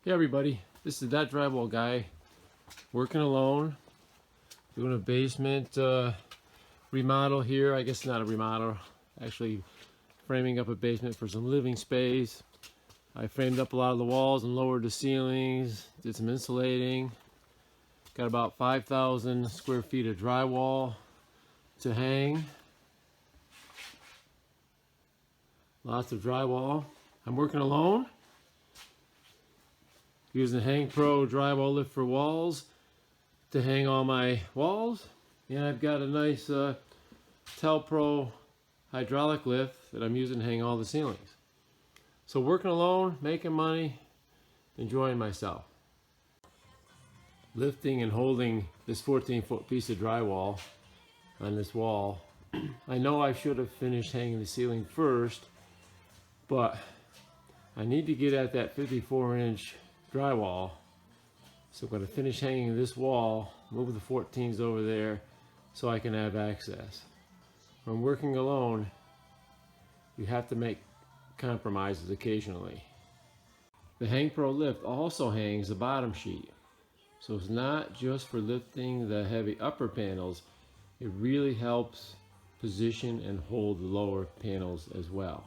Hey everybody, this is that Drywall Guy, working alone, doing a basement remodel here. I guess not a remodel, actually framing up a basement for some living space. I framed up a lot of the walls and lowered the ceilings, did some insulating. Got about 5,000 square feet of drywall to hang. Lots of drywall. I'm working alone, using HangPro Drywall Lift for walls to hang all my walls. And I've got a nice HangPro hydraulic lift that I'm using to hang all the ceilings. So working alone, making money, enjoying myself. Lifting and holding this 14-foot piece of drywall on this wall. I know I should have finished hanging the ceiling first, but I need to get at that 54-inch drywall. So I'm going to finish hanging this wall, move the 14s over there so I can have access. When working alone, you have to make compromises occasionally. The HangPro lift also hangs the bottom sheet. So it's not just for lifting the heavy upper panels, it really helps position and hold the lower panels as well.